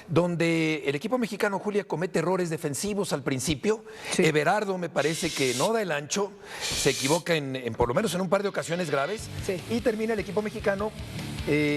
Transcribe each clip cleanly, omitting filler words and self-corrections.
donde el equipo mexicano, Julia, comete errores defensivos al principio. Everardo me parece que no da el ancho, se equivoca en por lo menos en un par de ocasiones graves y termina el equipo mexicano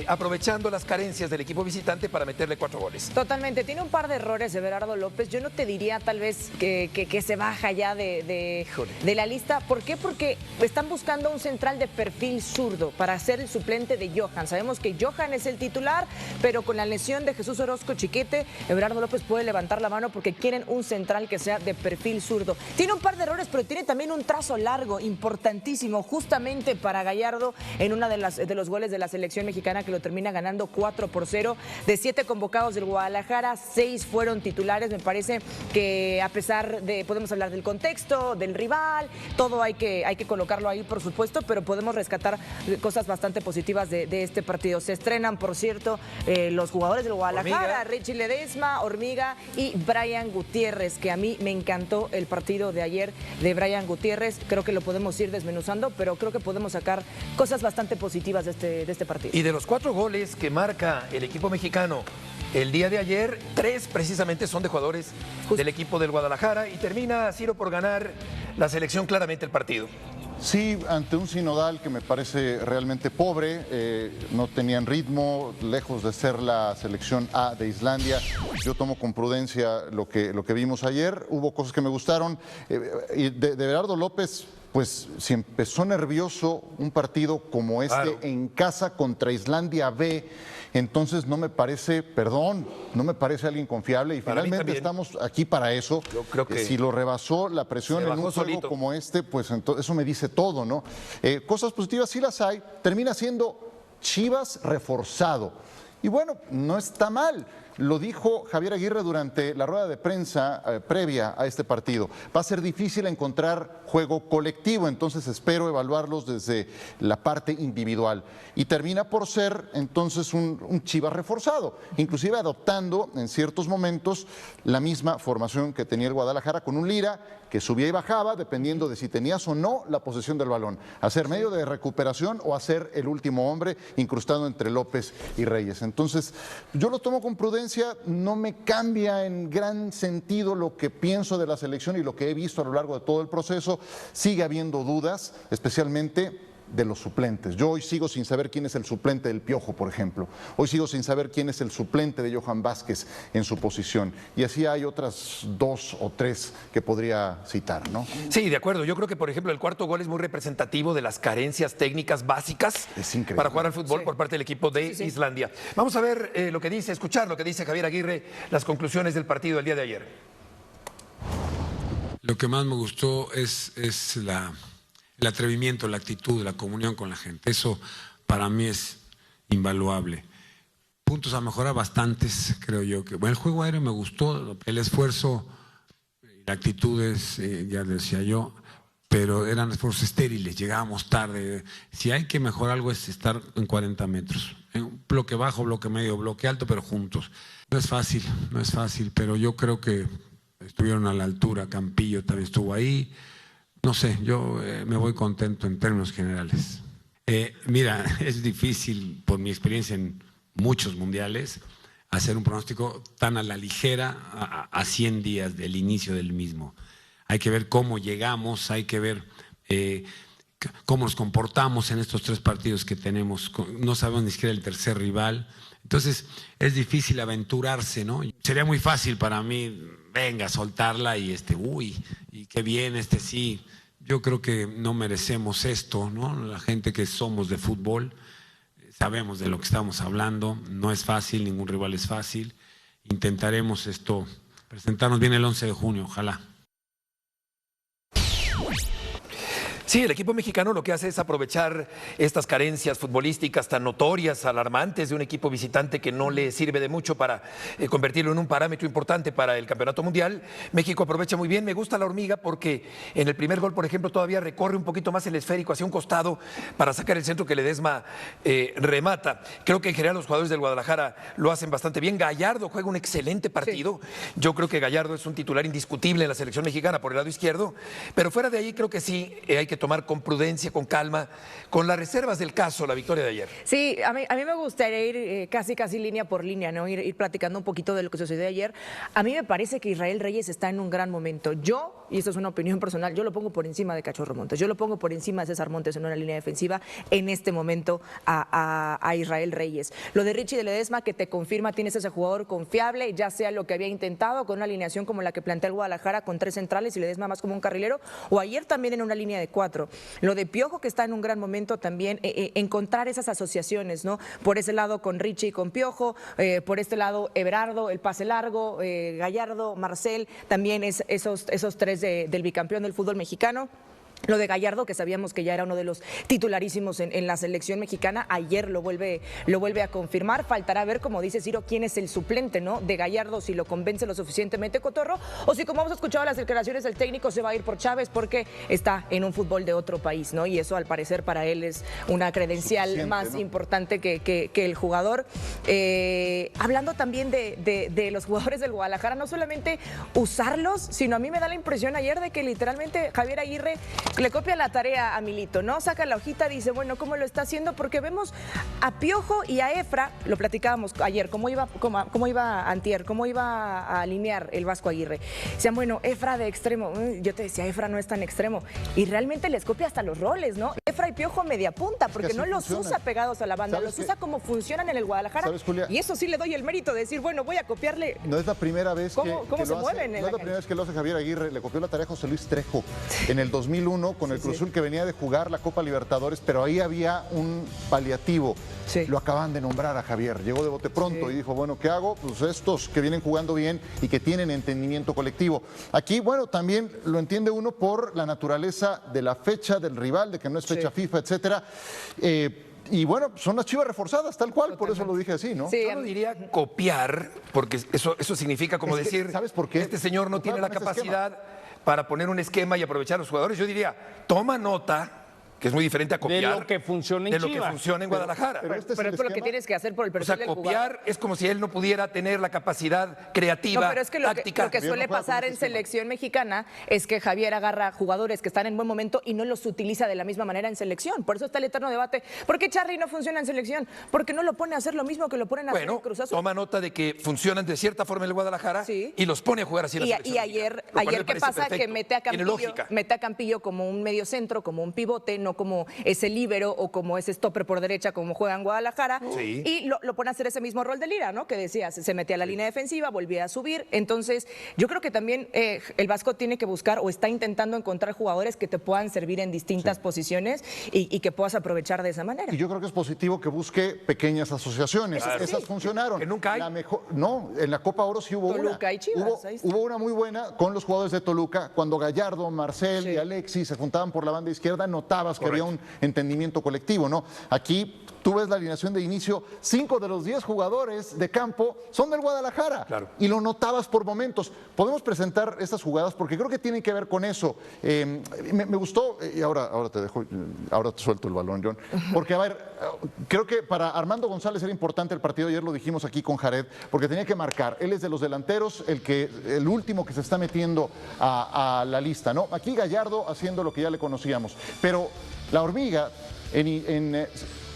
aprovechando las carencias del equipo visitante para meterle 4 goles. Totalmente, tiene un par de errores Everardo López. Yo no te diría tal vez que se baja ya de la lista. ¿Por qué? Porque están buscando un central de perfil zurdo para ser el suplente de Johan. Sabemos que Johan es el titular, pero con la lesión de Jesús Orozco Chiquete, Everardo López puede levantar la mano porque quieren un central que sea de perfil zurdo. Tiene un par de errores, pero tiene también un trazo largo, importantísimo, justamente para Gallardo en una de los goles de la selección mexicana, que lo termina ganando 4-0. De 7 convocados del Guadalajara, 6 fueron titulares. Me parece que a pesar de, podemos hablar del contexto, del rival, todo hay que colocarlo ahí, por supuesto, pero podemos rescatar cosas bastante positivas de este partido. Se estrenan, por cierto, los jugadores del Guadalajara, Richie Ledesma, Hormiga y Brian Gutiérrez, que a mí me encantó el partido de ayer de Brian Gutiérrez. Creo que lo podemos ir desmenuzando, pero creo que podemos sacar cosas bastante positivas de este partido. Y de los 4 goles que marca el equipo mexicano el día de ayer, 3 precisamente son de jugadores del equipo del Guadalajara y termina Ciro por ganar la selección claramente el partido. Sí, ante un Sinodal que me parece realmente pobre, no tenían ritmo, lejos de ser la selección A de Islandia. Yo tomo con prudencia lo que vimos ayer, hubo cosas que me gustaron. Y de Everardo López, pues si empezó nervioso un partido como este en casa contra Islandia B, entonces no me parece, no me parece alguien confiable y finalmente estamos aquí para eso. Yo creo que si lo rebasó la presión en un juego como este, pues entonces eso me dice todo, ¿no? Cosas positivas sí las hay, termina siendo Chivas reforzado. Y bueno, no está mal. Lo dijo Javier Aguirre durante la rueda de prensa previa a este partido. Va a ser difícil encontrar juego colectivo, entonces espero evaluarlos desde la parte individual. Y termina por ser entonces un Chivas reforzado, inclusive adoptando en ciertos momentos la misma formación que tenía el Guadalajara con un Lira que subía y bajaba dependiendo de si tenías o no la posesión del balón. Hacer medio de recuperación o hacer el último hombre incrustado entre López y Reyes. Entonces, yo lo tomo con prudencia, no me cambia en gran sentido lo que pienso de la selección y lo que he visto a lo largo de todo el proceso. Sigue habiendo dudas, especialmente de los suplentes. Yo hoy sigo sin saber quién es el suplente del Piojo, por ejemplo. Hoy sigo sin saber quién es el suplente de Johan Vázquez en su posición. Y así hay otras 2 o 3 que podría citar, ¿no? Sí, de acuerdo. Yo creo que, por ejemplo, el cuarto gol es muy representativo de las carencias técnicas básicas para jugar al fútbol por parte del equipo de Islandia. Vamos a ver escuchar lo que dice Javier Aguirre, las conclusiones del partido del día de ayer. Lo que más me gustó es el atrevimiento, la actitud, la comunión con la gente. Eso para mí es invaluable. Puntos a mejorar bastantes, creo yo. Bueno, el juego aéreo me gustó, el esfuerzo, la actitud es, ya decía yo, pero eran esfuerzos estériles, llegábamos tarde. Si hay que mejorar algo es estar en 40 metros. En un bloque bajo, bloque medio, bloque alto, pero juntos. No es fácil, pero yo creo que estuvieron a la altura. Campillo también estuvo ahí. No sé, yo me voy contento en términos generales. Mira, es difícil, por mi experiencia en muchos mundiales, hacer un pronóstico tan a la ligera a 100 días del inicio del mismo. Hay que ver cómo llegamos, hay que ver cómo nos comportamos en estos 3 partidos que tenemos. No sabemos ni siquiera el tercer rival. Entonces, es difícil aventurarse, ¿no? Sería muy fácil para mí, venga, soltarla y y qué bien, sí. Yo creo que no merecemos esto, ¿no? La gente que somos de fútbol, sabemos de lo que estamos hablando, no es fácil, ningún rival es fácil. Intentaremos presentarnos bien el 11 de junio, ojalá. Sí, el equipo mexicano lo que hace es aprovechar estas carencias futbolísticas tan notorias, alarmantes de un equipo visitante que no le sirve de mucho para convertirlo en un parámetro importante para el campeonato mundial. México aprovecha muy bien. Me gusta la Hormiga porque en el primer gol, por ejemplo, todavía recorre un poquito más el esférico hacia un costado para sacar el centro que Ledesma remata. Creo que en general los jugadores del Guadalajara lo hacen bastante bien. Gallardo juega un excelente partido. Yo creo que Gallardo es un titular indiscutible en la selección mexicana por el lado izquierdo, pero fuera de ahí creo que sí hay que tomar con prudencia, con calma, con las reservas del caso, la victoria de ayer. Sí, a mí me gustaría ir casi línea por línea, ¿no? Ir platicando un poquito de lo que sucedió ayer. A mí me parece que Israel Reyes está en un gran momento. Yo, y esto es una opinión personal, yo lo pongo por encima de Cachorro Montes. Yo lo pongo por encima de César Montes en una línea defensiva en este momento a Israel Reyes. Lo de Richie de Ledesma, que te confirma, tienes ese jugador confiable, ya sea lo que había intentado con una alineación como la que plantea el Guadalajara con 3 centrales y Ledesma más como un carrilero, o ayer también en una línea de 4. Lo de Piojo, que está en un gran momento también, encontrar esas asociaciones, ¿no? Por ese lado con Richie y con Piojo, por este lado Everardo, el pase largo, Gallardo, Marcel, también esos 3 del bicampeón del fútbol mexicano. Lo de Gallardo, que sabíamos que ya era uno de los titularísimos en la selección mexicana, ayer lo vuelve a confirmar. Faltará ver, como dice Ciro, quién es el suplente, ¿no? De Gallardo, si lo convence lo suficientemente Cotorro, o si, como hemos escuchado las declaraciones del técnico, se va a ir por Chávez porque está en un fútbol de otro país, ¿no? Y eso, al parecer, para él es una credencial más, ¿no?, importante que el jugador. Hablando también de los jugadores del Guadalajara, no solamente usarlos, sino a mí me da la impresión ayer de que literalmente Javier Aguirre le copia la tarea a Milito, ¿no? Saca la hojita, dice, bueno, ¿cómo lo está haciendo? Porque vemos a Piojo y a Efra, lo platicábamos ayer, cómo iba antier, cómo iba a alinear el Vasco Aguirre. Decían, bueno, Efra de extremo. Yo te decía, Efra no es tan extremo. Y realmente les copia hasta los roles, ¿no? Efra y Piojo media punta, porque no los usa pegados a la banda, los usa como funcionan en el Guadalajara. ¿Sabes, Julia? Y eso sí le doy el mérito de decir, bueno, voy a copiarle. No es la primera vez ¿Cómo se mueven en la cancha? No es la primera vez que lo hace Javier Aguirre. Le copió la tarea a José Luis Trejo en el 2001 con el Cruz Azul, que venía de jugar la Copa Libertadores, pero ahí había un paliativo. Sí. Lo acaban de nombrar a Javier. Llegó de bote pronto y dijo, bueno, ¿qué hago? Pues estos que vienen jugando bien y que tienen entendimiento colectivo. Aquí, bueno, también lo entiende uno por la naturaleza de la fecha del rival, de que no es fecha FIFA, etcétera. Y bueno, son las Chivas reforzadas, tal cual, por eso lo dije así, ¿no? Sí, yo no diría copiar, porque eso significa como decir, ¿sabes por qué? Este señor no tiene la capacidad para poner un esquema y aprovechar a los jugadores. Yo diría, toma nota, que es muy diferente a copiar. De lo que funciona en Chivas. De lo que funciona en Guadalajara. Pero esto es lo que tienes que hacer por el perfil del jugador. Copiar es como si él no pudiera tener la capacidad creativa, no, pero es que táctica. Lo que suele pasar en selección mexicana es que Javier agarra jugadores que están en buen momento y no los utiliza de la misma manera en selección. Por eso está el eterno debate. ¿Por qué Charly no funciona en selección? Porque no lo pone a hacer lo mismo que lo ponen a hacer en Cruz Azul. Toma nota de que funcionan de cierta forma en el Guadalajara y los pone a jugar así en la selección. Y ayer ¿qué pasa? Perfecto. Que mete a Campillo como un medio centro, como un pivote, no como ese líbero o como ese stopper por derecha como juega en Guadalajara, y lo pone a hacer ese mismo rol de Lira, ¿no? Que decías, se metía a la línea defensiva, volvía a subir. Entonces, yo creo que también el Vasco tiene que buscar o está intentando encontrar jugadores que te puedan servir en distintas posiciones y que puedas aprovechar de esa manera. Y yo creo que es positivo que busque pequeñas asociaciones. Esas funcionaron. Que nunca hay. No, en la Copa Oro sí hubo Toluca y Chivas, hubo una muy buena con los jugadores de Toluca. Cuando Gallardo, Marcel y Alexis se juntaban por la banda izquierda, notabas que había un entendimiento colectivo, ¿no? Aquí tú ves la alineación de inicio, 5 de los 10 jugadores de campo son del Guadalajara. Claro. Y lo notabas por momentos. Podemos presentar estas jugadas porque creo que tienen que ver con eso. Me gustó, y ahora te suelto el balón, John, porque a ver, creo que para Armando González era importante el partido, ayer lo dijimos aquí con Jared, porque tenía que marcar. Él es de los delanteros, el último que se está metiendo a la lista, ¿no? Aquí Gallardo haciendo lo que ya le conocíamos, pero la Hormiga en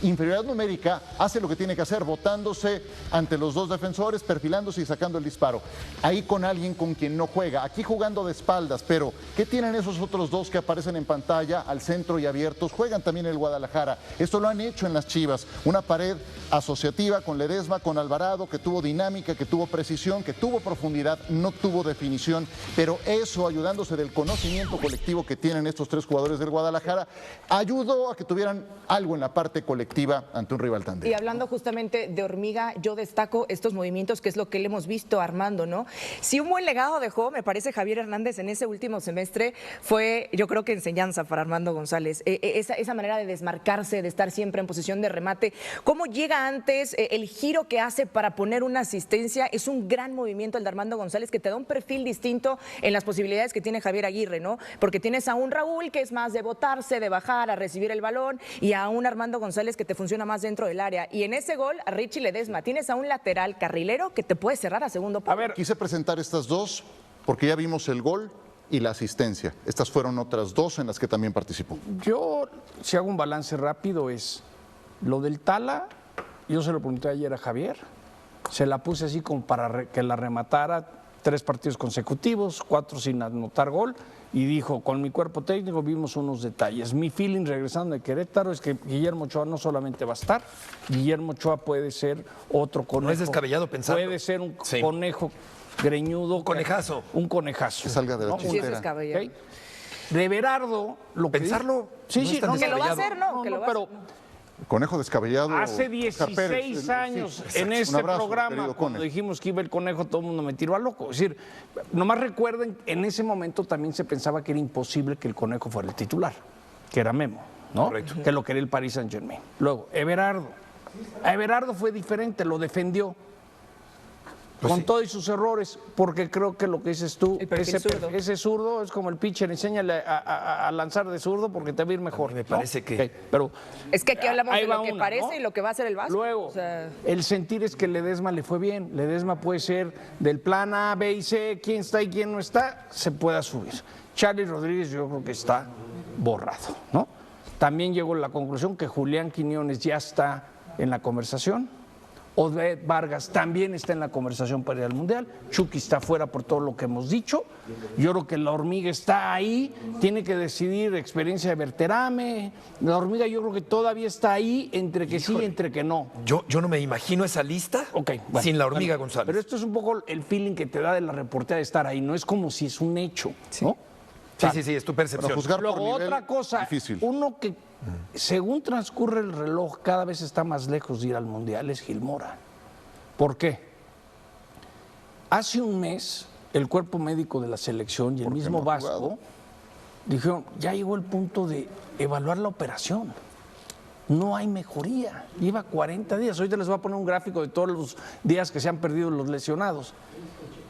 inferioridad numérica hace lo que tiene que hacer, botándose ante los dos defensores, perfilándose y sacando el disparo. Ahí con alguien con quien no juega, aquí jugando de espaldas, pero ¿qué tienen esos otros dos que aparecen en pantalla al centro y abiertos? Juegan también en el Guadalajara. Esto lo han hecho en las Chivas. Una pared asociativa con Ledesma, con Alvarado, que tuvo dinámica, que tuvo precisión, que tuvo profundidad, no tuvo definición, pero eso, ayudándose del conocimiento colectivo que tienen estos 3 jugadores del Guadalajara, ayudó a que tuvieran algo en la parte colectiva ante un rival tan débil. Y hablando justamente de Hormiga, yo destaco estos movimientos, que es lo que le hemos visto a Armando, ¿no? Si un buen legado dejó, me parece, Javier Hernández en ese último semestre, fue, yo creo que enseñanza para Armando González. Esa manera de desmarcarse, de estar siempre en posición de remate. Cómo llega antes, el giro que hace para poner una asistencia, es un gran movimiento el de Armando González, que te da un perfil distinto en las posibilidades que tiene Javier Aguirre, ¿no? Porque tienes a un Raúl que es más de botarse, de bajar, a recibir el balón, y a un Armando González que te funciona más dentro del área. Y en ese gol, a Richie Ledesma, tienes a un lateral carrilero que te puede cerrar a segundo palo. Quise presentar estas dos porque ya vimos el gol y la asistencia. Estas fueron otras 2 en las que también participó. Yo, si hago un balance rápido, es lo del Tala, yo se lo pregunté ayer a Javier, se la puse así como para que la rematara, 3 partidos consecutivos, 4 sin anotar gol, y dijo, con mi cuerpo técnico vimos unos detalles. Mi feeling regresando de Querétaro es que Guillermo Ochoa no solamente va a estar, Guillermo Ochoa puede ser otro conejo. No es descabellado pensarlo. Puede ser un conejo greñudo. Un conejazo. Un conejazo. Que salga de la Sí, es descabellado. ¿Okay? De Berardo, lo que pensarlo. sí, no sí, es tan no, Que lo va a descabellado. hacer, ¿no? Que lo va a pero hacer. Conejo descabellado. hace Oscar 16 Pérez, años sí, en un este abrazo, programa, querido cuando Cone. dijimos que iba el conejo, todo el mundo me tiró a loco. Es decir, nomás recuerden, en ese momento también se pensaba que era imposible que el conejo fuera el titular, que era Memo, ¿no? Correcto. Que lo quería el Paris Saint-Germain. Luego, Everardo. A Everardo fue diferente, lo defendió. Pues con sí. todos sus errores, porque creo que lo que dices tú, El perfil zurdo. ese zurdo es como el pitcher, enséñale a lanzar de zurdo porque te va a ir mejor. Me ¿no? parece que- Ok, pero Es que aquí hablamos ahí de va lo que una, parece ¿no? y lo que va a hacer el Vasco. Luego, O sea, el sentir es que Ledesma le fue bien. Ledesma puede ser del plan A, B y C, quién está y quién no está, se pueda subir. Charlie Rodríguez yo creo que está borrado, ¿no? También llegó a la conclusión que Julián Quiñones ya está en la conversación. Oded Vargas también está en la conversación para ir al Mundial. Chucky está fuera por todo lo que hemos dicho. Yo creo que la hormiga está ahí, tiene que decidir experiencia de Berterame. La hormiga yo creo que todavía está ahí, entre que sí y entre que no. Yo no me imagino esa lista Ok, bueno, sin la hormiga bueno, González. Pero esto es un poco el feeling que te da de la reportera de estar ahí. No es como si es un hecho, ¿no? Sí, es tu percepción. Para juzgar por Luego, nivel, otra cosa, difícil. uno que según transcurre el reloj cada vez está más lejos de ir al Mundial es Gil Mora. ¿Por qué? Hace un mes el cuerpo médico de la selección y el Porque mismo no ha Vasco jugado. dijeron, ya llegó el punto de evaluar la operación. No hay mejoría. Lleva 40 días. Ahorita les voy a poner un gráfico de todos los días que se han perdido los lesionados.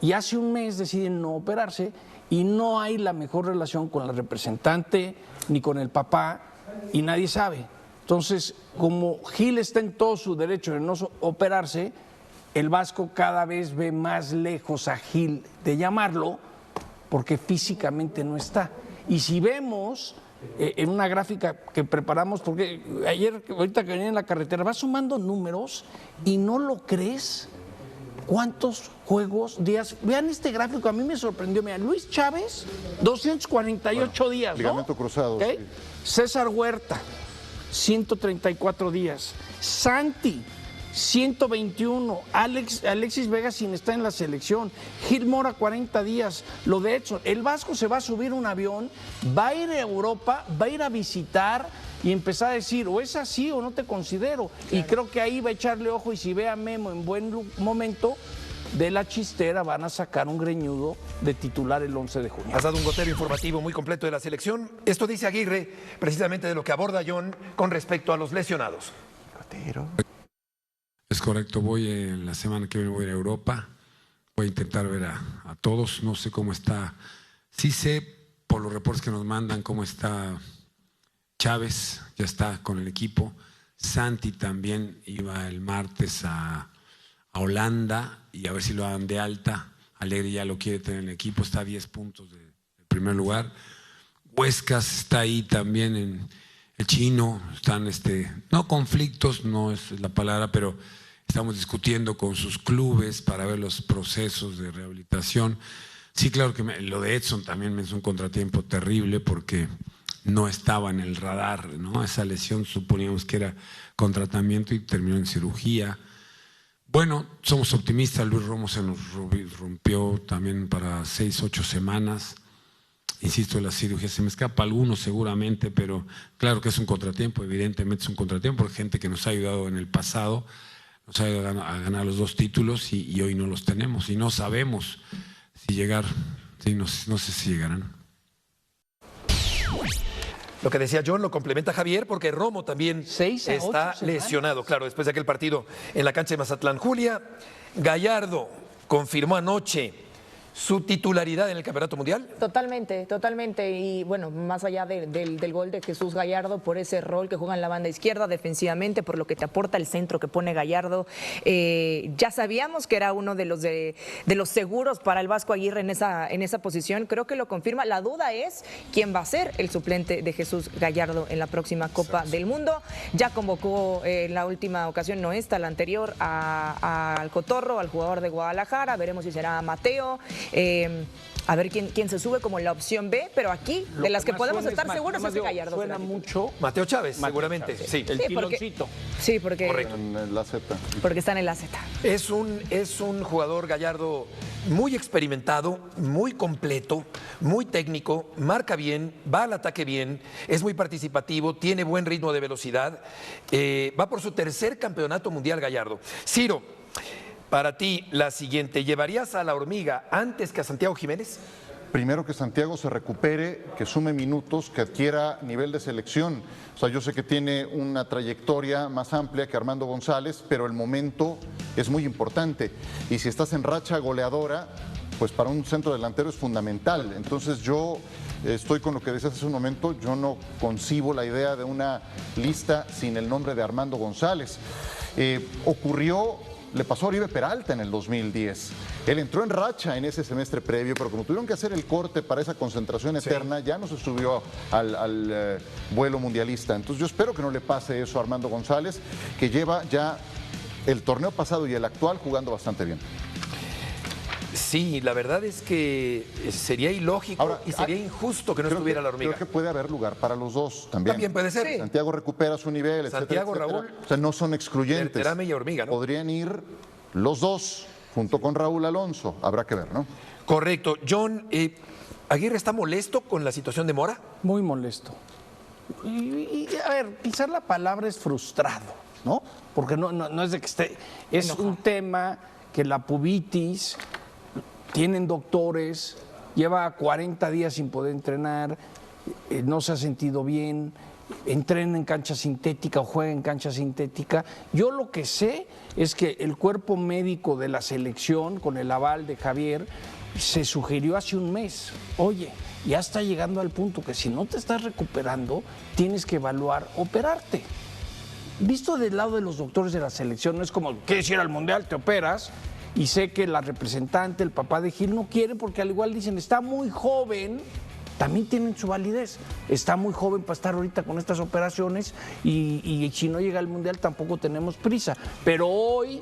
Y hace un mes deciden no operarse y no hay la mejor relación con la representante ni con el papá y nadie sabe. Entonces, como Gil está en todo su derecho de no operarse, el Vasco cada vez ve más lejos a Gil de llamarlo porque físicamente no está. Y si vemos en una gráfica que preparamos, porque ahorita que venía en la carretera, va sumando números y no lo crees. ¿Cuántos juegos, días? Vean este gráfico, a mí me sorprendió. Mira, Luis Chávez, 248 días, ¿no? ligamento cruzado, ¿Ok? sí. César Huerta, 134 días. Santi, 121. Alexis Vega sin estar en la selección. Gil Mora, 40 días. Lo de Edson. El Vasco se va a subir un avión, va a ir a Europa, va a ir a visitar y empezar a decir, o es así o no te considero. Claro. Y creo que ahí va a echarle ojo y si ve a Memo en buen momento, de la chistera van a sacar un greñudo de titular el 11 de junio. Has dado un gotero informativo muy completo de la selección. Esto dice Aguirre precisamente de lo que aborda John con respecto a los lesionados. Gotero. Es correcto, la semana que viene voy a ir a Europa, voy a intentar ver a todos, no sé cómo está, sí sé por los reportes que nos mandan cómo está Chávez, ya está con el equipo, Santi también iba el martes a Holanda y a ver si lo dan de alta, Alegre ya lo quiere tener en el equipo, está a 10 puntos del primer lugar, Huescas está ahí también en el chino, están no conflictos, no es la palabra, pero estamos discutiendo con sus clubes para ver los procesos de rehabilitación. Sí, claro que lo de Edson también es un contratiempo terrible porque no estaba en el radar, ¿no? Esa lesión suponíamos que era con tratamiento y terminó en cirugía. Bueno, somos optimistas, Luis Romo se nos rompió también para 6, 8 semanas. Insisto, la cirugía se me escapa alguno seguramente, pero claro que es un contratiempo, evidentemente es un contratiempo, porque gente que nos ha ayudado en el pasado, nos ha ayudado a ganar los 2 títulos y hoy no los tenemos y no sabemos si llegar, sí, no sé si llegarán. Lo que decía John lo complementa Javier porque Romo también 6 a 8 está lesionado, claro, después de aquel partido en la cancha de Mazatlán. Julia, Gallardo confirmó anoche su titularidad en el Campeonato Mundial? Totalmente, totalmente. Y bueno, más allá del gol de Jesús Gallardo, por ese rol que juega en la banda izquierda defensivamente, por lo que te aporta el centro que pone Gallardo, ya sabíamos que era uno de los seguros para el Vasco Aguirre en esa posición. Creo que lo confirma. La duda es quién va a ser el suplente de Jesús Gallardo en la próxima Copa del Mundo. Ya convocó en la última ocasión, no esta, la anterior, al Cotorro, al jugador de Guadalajara. Veremos si será Mateo. A ver quién se sube como la opción B, pero aquí, de las que podemos estar seguros, es Gallardo. Suena mucho Mateo Chávez, seguramente. Chávez. Sí. El tiloncito. Sí, porque, Correcto. En la Z. porque está en la Z. Es un jugador, Gallardo, muy experimentado, muy completo, muy técnico, marca bien, va al ataque bien, es muy participativo, tiene buen ritmo de velocidad. Va por su tercer campeonato mundial, Gallardo. Ciro, para ti, la siguiente, ¿llevarías a la Hormiga antes que a Santiago Jiménez? Primero que Santiago se recupere, que sume minutos, que adquiera nivel de selección. O sea, yo sé que tiene una trayectoria más amplia que Armando González, pero el momento es muy importante. Y si estás en racha goleadora, pues para un centro delantero es fundamental. Entonces yo estoy con lo que decías hace un momento, yo no concibo la idea de una lista sin el nombre de Armando González. Le pasó a Oribe Peralta en el 2010. Él entró en racha en ese semestre previo, pero como tuvieron que hacer el corte para esa concentración eterna, ya no se subió al vuelo mundialista. Entonces yo espero que no le pase eso a Armando González, que lleva ya el torneo pasado y el actual jugando bastante bien. Sí, la verdad es que sería ilógico Ahora, y sería injusto que no estuviera la Hormiga. Creo que puede haber lugar para los dos también. También puede ser. Sí. Santiago recupera su nivel, Santiago, etcétera, Raúl, etcétera. O sea, no son excluyentes. Berterame y Hormiga, ¿no? Podrían ir los dos, junto con Raúl Alonso. Habrá que ver, ¿no? Correcto. John, ¿Aguirre está molesto con la situación de Mora? Muy molesto. Y, a ver, quizás la palabra es frustrado, ¿no? Porque no es de que esté. Es un tema que la pubitis, tienen doctores, lleva 40 días sin poder entrenar, no se ha sentido bien, entrena en cancha sintética o juega en cancha sintética. Yo lo que sé es que el cuerpo médico de la selección, con el aval de Javier, se sugirió hace un mes, oye, ya está llegando al punto que si no te estás recuperando, tienes que evaluar operarte. Visto del lado de los doctores de la selección, no es como, ¿quieres ir al Mundial? Te operas. Y sé que la representante, el papá de Gil, no quiere porque al igual dicen, está muy joven, también tienen su validez. Está muy joven para estar ahorita con estas operaciones y si no llega al Mundial tampoco tenemos prisa. Pero hoy,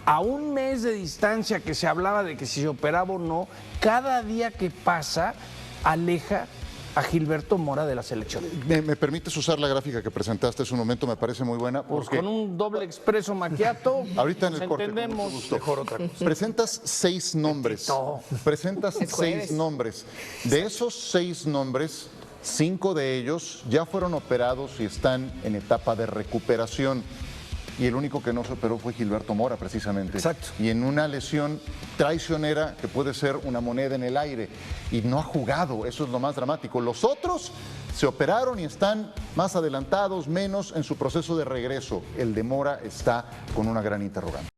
a un mes de distancia que se hablaba de que si se operaba o no, cada día que pasa aleja a Gilberto Mora de la selección. ¿Me permites usar la gráfica que presentaste hace un momento? Me parece muy buena. Pues Porque con un doble expreso macchiato, ahorita en el nos corte, entendemos. Mejor otra cosa. presentas 6 nombres. Presentas 6 nombres. De esos 6 nombres, 5 de ellos ya fueron operados y están en etapa de recuperación. Y el único que no se operó fue Gilberto Mora, precisamente. Exacto. Y en una lesión traicionera que puede ser una moneda en el aire. Y no ha jugado, eso es lo más dramático. Los otros se operaron y están más adelantados, menos en su proceso de regreso. El de Mora está con una gran interrogante.